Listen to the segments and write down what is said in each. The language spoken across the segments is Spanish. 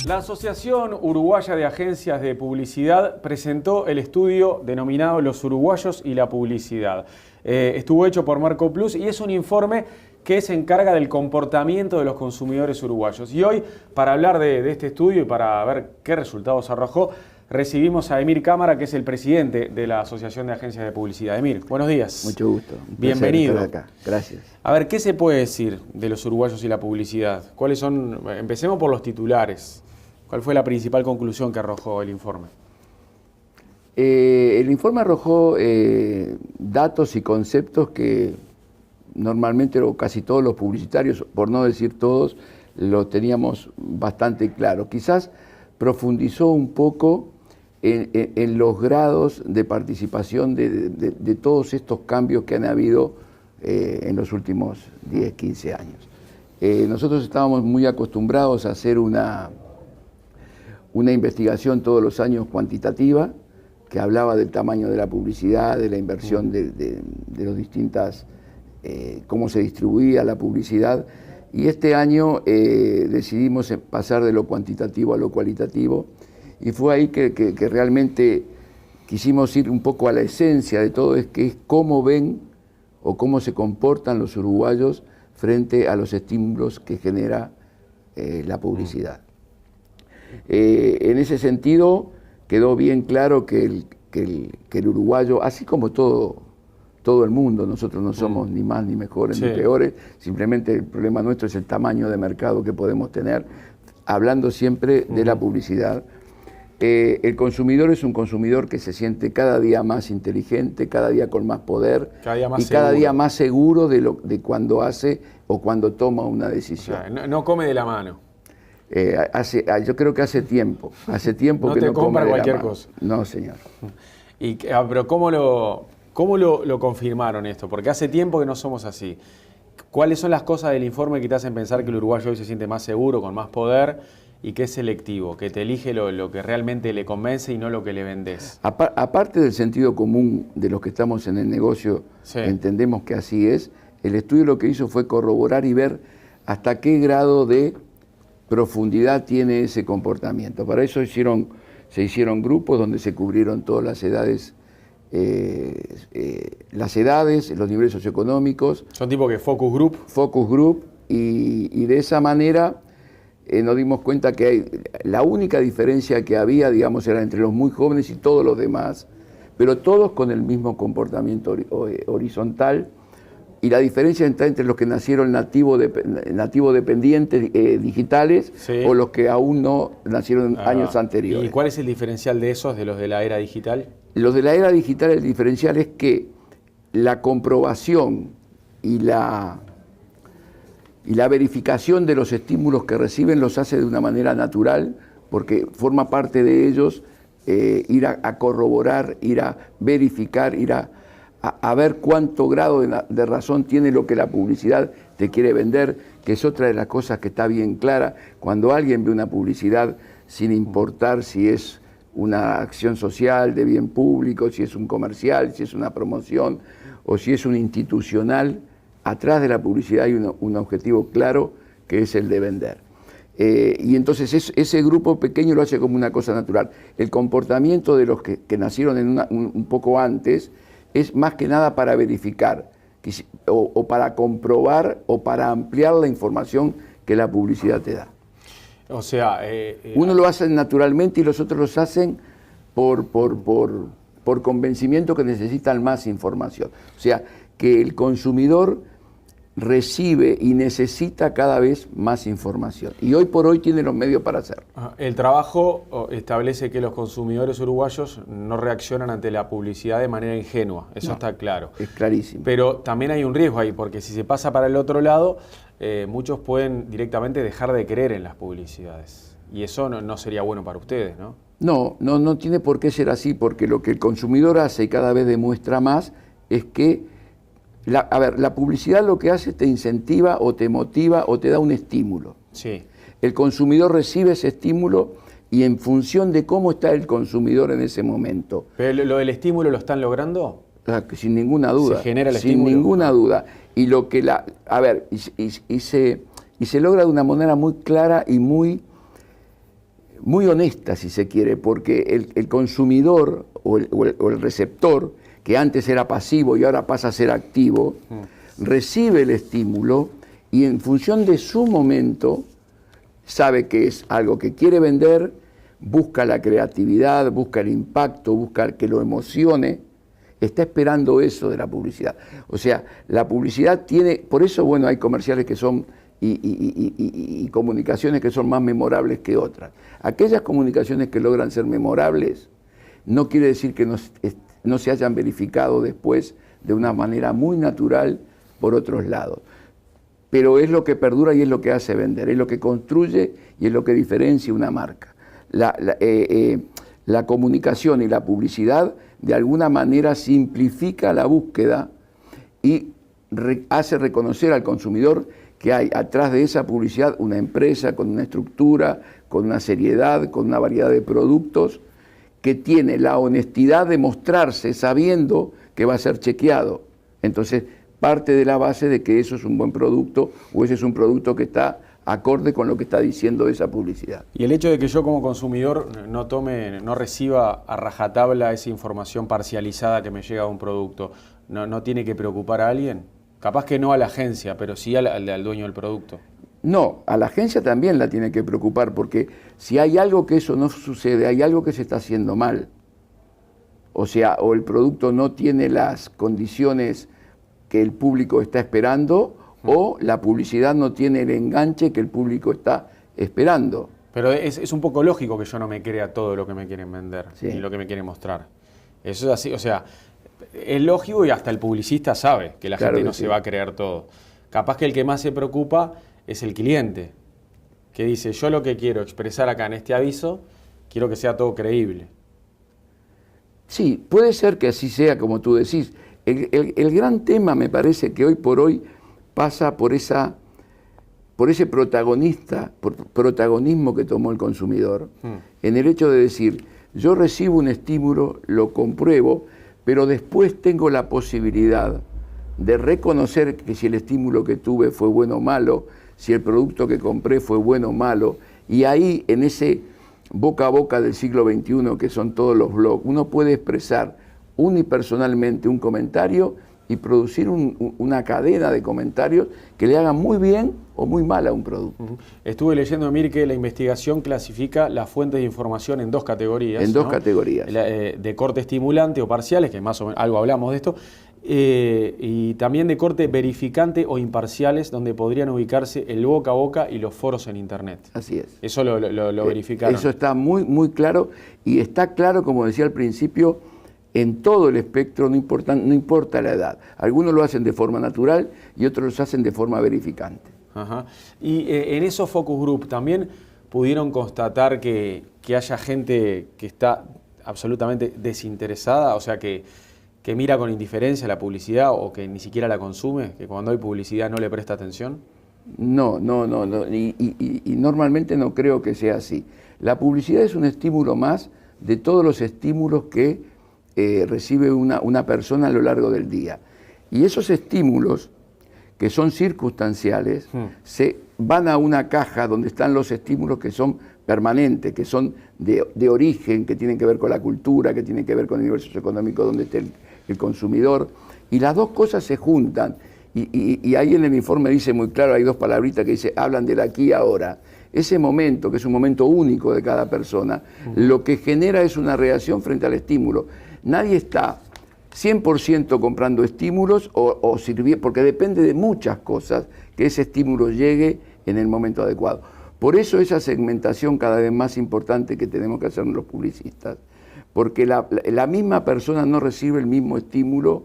La Asociación Uruguaya de Agencias de Publicidad presentó el estudio denominado Los Uruguayos y la Publicidad. Estuvo hecho por Marco Plus y es un informe que se encarga del comportamiento de los consumidores uruguayos. Y hoy, para hablar de este estudio y para ver qué resultados arrojó, recibimos a Emir Cámara, que es el presidente de la Asociación de Agencias de Publicidad. Emir, buenos días. Mucho gusto. Bienvenido. Estar acá. Gracias. A ver, ¿qué se puede decir de los uruguayos y la publicidad? ¿Cuáles son? Empecemos por los titulares. ¿Cuál fue la principal conclusión que arrojó el informe? El informe arrojó datos y conceptos que normalmente casi todos los publicitarios, por no decir todos, lo teníamos bastante claro. Quizás profundizó un poco en los grados de participación de todos estos cambios que han habido en los últimos 10, 15 años. Nosotros estábamos muy acostumbrados a hacer una investigación todos los años cuantitativa, que hablaba del tamaño de la publicidad, de la inversión de los distintas, cómo se distribuía la publicidad. Y este año decidimos pasar de lo cuantitativo a lo cualitativo, y fue ahí que realmente quisimos ir un poco a la esencia de todo, que es cómo ven o cómo se comportan los uruguayos frente a los estímulos que genera la publicidad. En ese sentido quedó bien claro que el uruguayo, así como todo el mundo, nosotros no somos ni más ni mejores ni peores, simplemente el problema nuestro es el tamaño de mercado que podemos tener, hablando siempre de la publicidad. El consumidor es un consumidor que se siente cada día más inteligente, cada día con más poder, cada día más seguro de cuando hace o cuando toma una decisión. O sea, no come de la mano. Yo creo que hace tiempo no que te no compra come cualquier de la mano. cosa. No, señor. Pero ¿cómo lo confirmaron esto? Porque hace tiempo que no somos así. ¿Cuáles son las cosas del informe que te hacen pensar que el uruguayo hoy se siente más seguro, con más poder y que es selectivo, que te elige lo que realmente le convence y no lo que le vendés? Aparte del sentido común de los que estamos en el negocio, entendemos que así es, el estudio lo que hizo fue corroborar y ver hasta qué grado de profundidad tiene ese comportamiento. Para eso se hicieron grupos donde se cubrieron todas las edades, los niveles socioeconómicos. ¿Son tipo que focus group? Focus group, y de esa manera nos dimos cuenta que la única diferencia que había, digamos, era entre los muy jóvenes y todos los demás, pero todos con el mismo comportamiento horizontal. Y la diferencia está entre los que nacieron nativo dependientes digitales o los que aún no nacieron años anteriores. ¿Y cuál es el diferencial de esos, de los de la era digital? Los de la era digital, el diferencial es que la comprobación y la verificación de los estímulos que reciben los hace de una manera natural, porque forma parte de ellos ir a corroborar, ir a verificar, ir a ver cuánto grado de razón tiene lo que la publicidad te quiere vender, que es otra de las cosas que está bien clara. Cuando alguien ve una publicidad, sin importar si es una acción social de bien público, si es un comercial, si es una promoción o si es un institucional, atrás de la publicidad hay un objetivo claro, que es el de vender. Y entonces ese grupo pequeño lo hace como una cosa natural. El comportamiento de los que nacieron un poco antes es más que nada para verificar o para comprobar o para ampliar la información que la publicidad te da. O sea, uno lo hace naturalmente y los otros los hacen por convencimiento que necesitan más información. O sea, que el consumidor recibe y necesita cada vez más información. Y hoy por hoy tiene los medios para hacerlo. El trabajo establece que los consumidores uruguayos no reaccionan ante la publicidad de manera ingenua. Eso está claro. Es clarísimo. Pero también hay un riesgo ahí, porque si se pasa para el otro lado, muchos pueden directamente dejar de creer en las publicidades. Y eso no sería bueno para ustedes, ¿no? No tiene por qué ser así, porque lo que el consumidor hace y cada vez demuestra más es que la publicidad lo que hace te incentiva o te motiva o te da un estímulo. Sí. El consumidor recibe ese estímulo y en función de cómo está el consumidor en ese momento. ¿Pero lo del estímulo lo están logrando? Sin ninguna duda. ¿Se genera el estímulo? Sin ninguna duda. Y lo que se logra de una manera muy clara y muy muy honesta, si se quiere, porque el consumidor o el receptor, que antes era pasivo y ahora pasa a ser activo, recibe el estímulo y en función de su momento sabe que es algo que quiere vender, busca la creatividad, busca el impacto, busca que lo emocione, está esperando eso de la publicidad. O sea, la publicidad tiene, por eso, bueno, hay comerciales que son y comunicaciones que son más memorables que otras. Aquellas comunicaciones que logran ser memorables no quiere decir que no se hayan verificado después de una manera muy natural por otros lados. Pero es lo que perdura y es lo que hace vender, es lo que construye y es lo que diferencia una marca. La comunicación y la publicidad de alguna manera simplifica la búsqueda y hace reconocer al consumidor que hay atrás de esa publicidad una empresa con una estructura, con una seriedad, con una variedad de productos, que tiene la honestidad de mostrarse sabiendo que va a ser chequeado. Entonces, parte de la base de que eso es un buen producto o ese es un producto que está acorde con lo que está diciendo esa publicidad. Y el hecho de que yo como consumidor no reciba a rajatabla esa información parcializada que me llega a un producto, ¿no tiene que preocupar a alguien? Capaz que no a la agencia, pero sí al dueño del producto. No, a la agencia también la tiene que preocupar, porque si hay algo que eso no sucede, hay algo que se está haciendo mal. O sea, o el producto no tiene las condiciones que el público está esperando, o la publicidad no tiene el enganche que el público está esperando. Pero es un poco lógico que yo no me crea todo lo que me quieren vender, sí, ni lo que me quieren mostrar. Eso es así, o sea, es lógico y hasta el publicista sabe que la gente no se va a creer todo. Capaz que el que más se preocupa es el cliente, que dice, yo lo que quiero expresar acá en este aviso, quiero que sea todo creíble. Sí, puede ser que así sea, como tú decís. El gran tema me parece que hoy por hoy pasa por ese protagonismo que tomó el consumidor, en el hecho de decir, yo recibo un estímulo, lo compruebo, pero después tengo la posibilidad de reconocer que si el estímulo que tuve fue bueno o malo, si el producto que compré fue bueno o malo, y ahí en ese boca a boca del siglo XXI, que son todos los blogs, uno puede expresar unipersonalmente un comentario y producir una cadena de comentarios que le hagan muy bien o muy mal a un producto. Estuve leyendo, Emir, que la investigación clasifica las fuentes de información en dos categorías. En dos categorías. De corte estimulante o parciales, que más o menos algo hablamos de esto, y también de corte verificante o imparciales, donde podrían ubicarse el boca a boca y los foros en Internet. Así es. Eso lo verificaron. Eso está muy, muy claro, y está claro, como decía al principio, en todo el espectro, no importa la edad. Algunos lo hacen de forma natural y otros lo hacen de forma verificante. Ajá. Y en esos focus group también pudieron constatar que haya gente que está absolutamente desinteresada, o sea, que mira con indiferencia la publicidad o que ni siquiera la consume, que cuando hay publicidad no le presta atención. No. Y normalmente no creo que sea así. La publicidad es un estímulo más de todos los estímulos que recibe una persona a lo largo del día. Y esos estímulos, que son circunstanciales, se van a una caja donde están los estímulos que son permanentes, que son de origen, que tienen que ver con la cultura, que tienen que ver con el nivel socioeconómico donde esté el consumidor, y las dos cosas se juntan. Y ahí en el informe dice muy claro, hay dos palabritas que hablan del aquí y ahora. Ese momento, que es un momento único de cada persona, lo que genera es una reacción frente al estímulo. Nadie está 100% comprando estímulos o sirviendo, porque depende de muchas cosas que ese estímulo llegue en el momento adecuado. Por eso esa segmentación cada vez más importante que tenemos que hacer los publicistas, porque la misma persona no recibe el mismo estímulo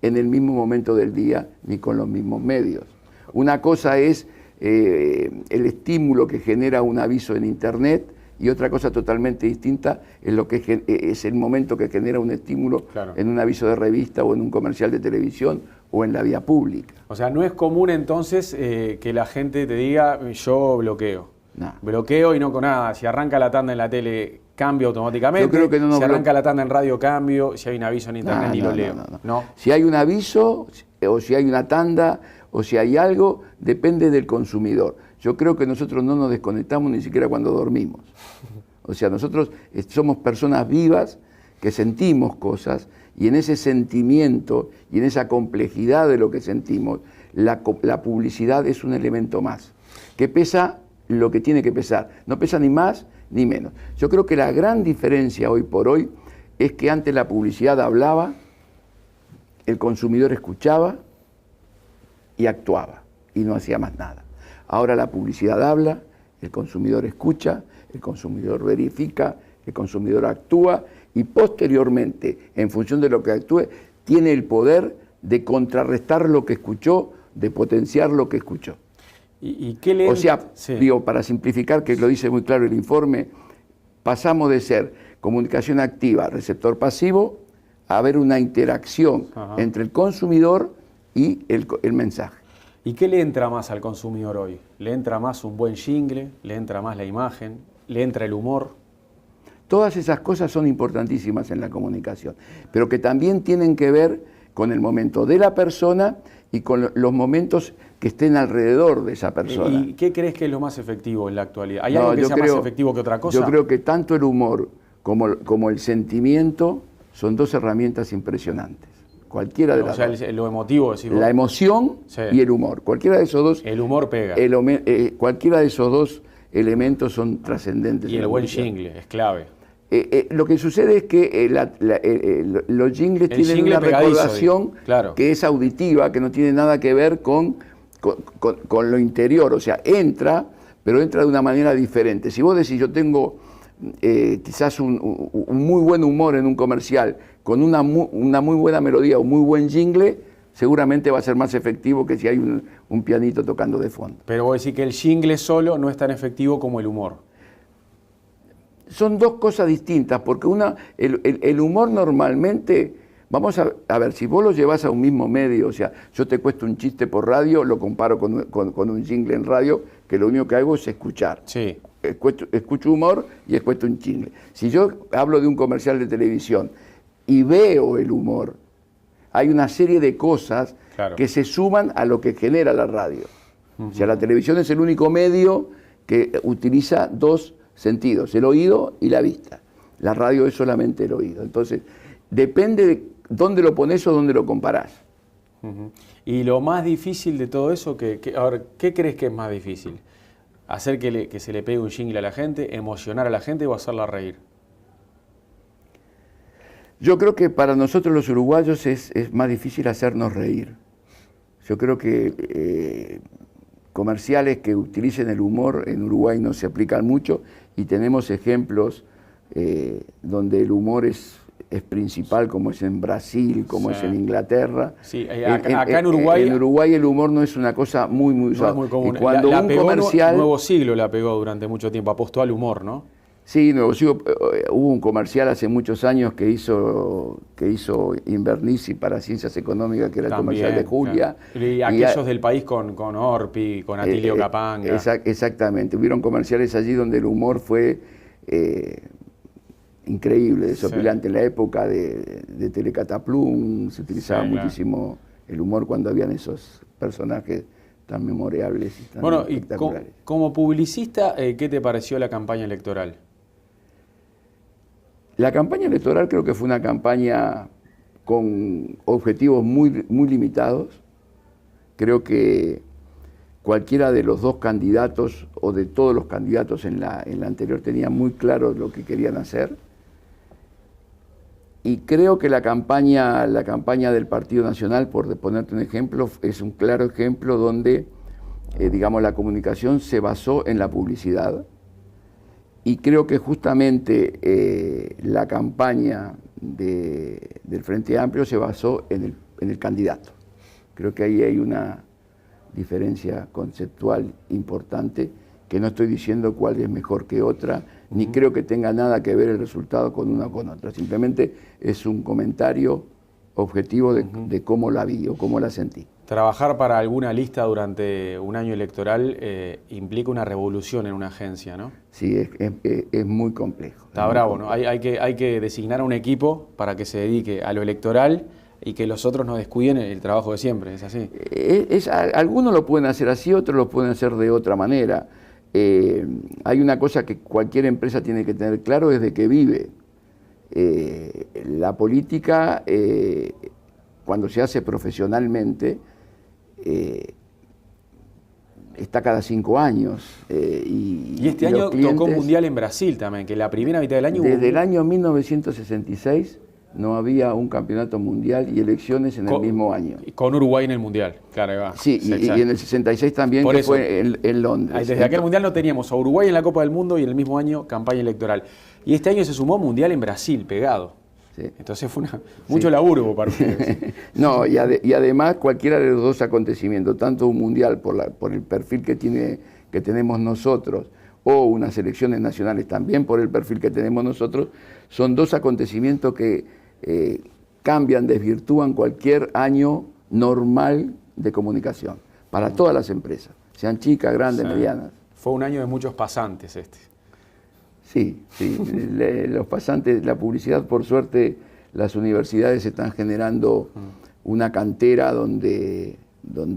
en el mismo momento del día ni con los mismos medios. Una cosa es el estímulo que genera un aviso en Internet, y otra cosa totalmente distinta es lo que es el momento que genera un estímulo en un aviso de revista o en un comercial de televisión o en la vía pública. O sea, no es común entonces que la gente te diga, yo bloqueo. No. Bloqueo y no con nada. Si arranca la tanda en la tele, cambio automáticamente. Yo creo que no, si arranca la tanda en radio, cambio. Si hay un aviso en Internet, ni lo leo. No. Si hay un aviso, o si hay una tanda, o si hay algo, depende del consumidor. Yo creo que nosotros no nos desconectamos ni siquiera cuando dormimos. O sea, nosotros somos personas vivas que sentimos cosas y en ese sentimiento y en esa complejidad de lo que sentimos, la publicidad es un elemento más, que pesa lo que tiene que pesar, no pesa ni más ni menos. Yo creo que la gran diferencia hoy por hoy es que antes la publicidad hablaba, el consumidor escuchaba y actuaba y no hacía más nada. Ahora la publicidad habla, el consumidor escucha, el consumidor verifica, el consumidor actúa y posteriormente, en función de lo que actúe, tiene el poder de contrarrestar lo que escuchó, de potenciar lo que escuchó. ¿Y qué le... O sea, sí, digo, para simplificar, que lo dice muy claro el informe, pasamos de ser comunicación activa, receptor pasivo, a haber una interacción entre el consumidor y el mensaje. ¿Y qué le entra más al consumidor hoy? ¿Le entra más un buen jingle? ¿Le entra más la imagen? ¿Le entra el humor? Todas esas cosas son importantísimas en la comunicación, pero que también tienen que ver con el momento de la persona y con los momentos que estén alrededor de esa persona. ¿Y qué crees que es lo más efectivo en la actualidad? ¿Hay algo que sea más efectivo que otra cosa? Yo creo que tanto el humor como el sentimiento son dos herramientas impresionantes. Cualquiera de las dos. O sea, lo emotivo, decís vos. La emoción y el humor. Cualquiera de esos dos. El humor pega. Cualquiera de esos dos elementos son trascendentes. Y el buen jingle es clave. Lo que sucede es que los jingles tienen una recordación que es auditiva, que no tiene nada que ver con lo interior. O sea, entra, pero entra de una manera diferente. Si vos decís, yo tengo quizás un muy buen humor en un comercial, con una muy buena melodía o muy buen jingle, seguramente va a ser más efectivo que si hay un pianito tocando de fondo. Pero vos decís que el jingle solo no es tan efectivo como el humor. Son dos cosas distintas, porque el humor normalmente, vamos a ver, si vos lo llevas a un mismo medio, o sea, yo te cuento un chiste por radio, lo comparo con un jingle en radio, que lo único que hago es escuchar. Sí. Escucho humor y escucho un jingle. Si yo hablo de un comercial de televisión y veo el humor, hay una serie de cosas que se suman a lo que genera la radio. O sea, la televisión es el único medio que utiliza dos sentidos, el oído y la vista. La radio es solamente el oído. Entonces, depende de dónde lo pones o dónde lo comparás. Y lo más difícil de todo eso, a ver, ¿qué crees que es más difícil? ¿Hacer que se le pegue un jingle a la gente, emocionar a la gente o hacerla reír? Yo creo que para nosotros los uruguayos es más difícil hacernos reír. Yo creo que comerciales que utilicen el humor en Uruguay no se aplican mucho y tenemos ejemplos donde el humor es principal, como es en Brasil, como es en Inglaterra. Sí, acá en Uruguay... En Uruguay el humor no es una cosa muy usada. No es muy común. Y cuando la un pegó comercial... Nuevo Siglo la pegó durante mucho tiempo, apostó al humor, ¿no? Sí, Nuevo Siglo, hubo un comercial hace muchos años que hizo Invernici para Ciencias Económicas, que era el comercial de Julia. Claro. Y aquellos del país con Orpi, con Atilio Capanga. Exactamente, hubieron comerciales allí donde el humor fue increíble, desopilante. En la época de Telecataplum se utilizaba muchísimo el humor cuando habían esos personajes tan memorables y tan espectaculares. Y como publicista, ¿qué te pareció la campaña electoral? La campaña electoral creo que fue una campaña con objetivos muy limitados. Creo que cualquiera de los dos candidatos o de todos los candidatos en la anterior tenía muy claro lo que querían hacer. Y creo que la campaña del Partido Nacional, por ponerte un ejemplo, es un claro ejemplo donde, digamos, la comunicación se basó en la publicidad. Y creo que justamente la campaña del Frente Amplio se basó en el candidato. Creo que ahí hay una diferencia conceptual importante, que no estoy diciendo cuál es mejor que otra, ni creo que tenga nada que ver el resultado con una o con otra. Simplemente es un comentario objetivo de cómo la vi o cómo la sentí. Trabajar para alguna lista durante un año electoral implica una revolución en una agencia, ¿no? Sí, es muy complejo. Está bravo, ¿no? Hay que designar a un equipo para que se dedique a lo electoral y que los otros no descuiden el trabajo de siempre, ¿es así? Algunos lo pueden hacer así, otros lo pueden hacer de otra manera. hay una cosa que cualquier empresa tiene que tener claro, es de qué vive. La política, cuando se hace profesionalmente, está cada 5 años. Y este año tocó Mundial en Brasil también, que la primera mitad del año... Desde el año 1966 no había un campeonato mundial y elecciones en el mismo año. Con Uruguay en el Mundial, claro, ahí va. Sí, y en el 66 también, que fue en Londres. Desde aquel Mundial no teníamos a Uruguay en la Copa del Mundo y en el mismo año campaña electoral. Y este año se sumó Mundial en Brasil, pegado. Sí. Entonces fue mucho laburo para ustedes. No, y además cualquiera de los dos acontecimientos, tanto un Mundial por el perfil que tenemos nosotros, o unas elecciones nacionales también por el perfil que tenemos nosotros, son dos acontecimientos que cambian, desvirtúan cualquier año normal de comunicación, para todas las empresas, sean chicas, grandes, medianas. Fue un año de muchos pasantes este. Sí, los pasantes, la publicidad, por suerte, las universidades están generando una cantera donde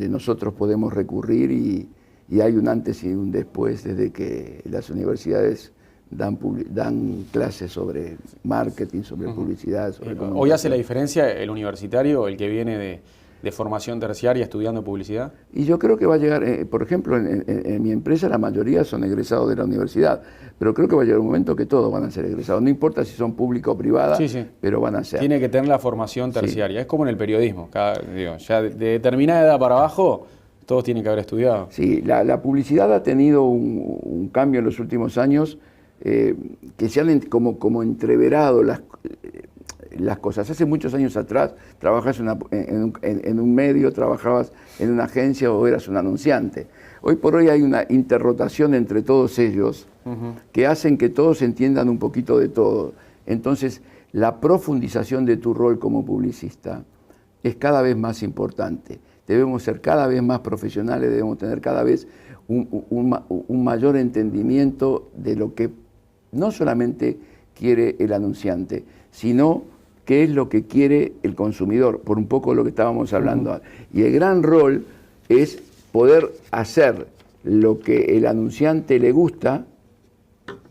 nosotros podemos recurrir y hay un antes y un después desde que las universidades dan clases sobre marketing, sobre publicidad, sobre comunicación. ¿Hoy hace la diferencia el universitario, el que viene de formación terciaria estudiando publicidad? Y yo creo que va a llegar, por ejemplo, en mi empresa la mayoría son egresados de la universidad, pero creo que va a llegar un momento que todos van a ser egresados, no importa si son pública o privada, pero van a ser. Tiene que tener la formación terciaria, es como en el periodismo, ya de determinada edad para abajo, todos tienen que haber estudiado. Sí, la publicidad ha tenido un cambio en los últimos años, que se han como entreverado las cosas. Hace muchos años atrás trabajabas en un medio, trabajabas en una agencia o eras un anunciante. Hoy por hoy hay una interrotación entre todos ellos que hacen que todos entiendan un poquito de todo. Entonces, la profundización de tu rol como publicista es cada vez más importante. Debemos ser cada vez más profesionales, debemos tener cada vez un mayor entendimiento de lo que no solamente quiere el anunciante, sino qué es lo que quiere el consumidor, por un poco lo que estábamos hablando. Y el gran rol es poder hacer lo que el anunciante le gusta,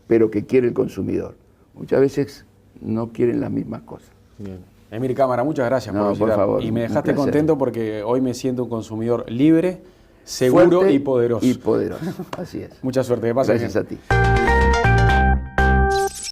pero que quiere el consumidor. Muchas veces no quieren las mismas cosas. Bien. Emir Cámara, muchas gracias por visitar. Por favor, y me dejaste contento porque hoy me siento un consumidor libre, seguro y poderoso. Y poderoso, así es. Mucha suerte, que pases bien. Gracias a ti.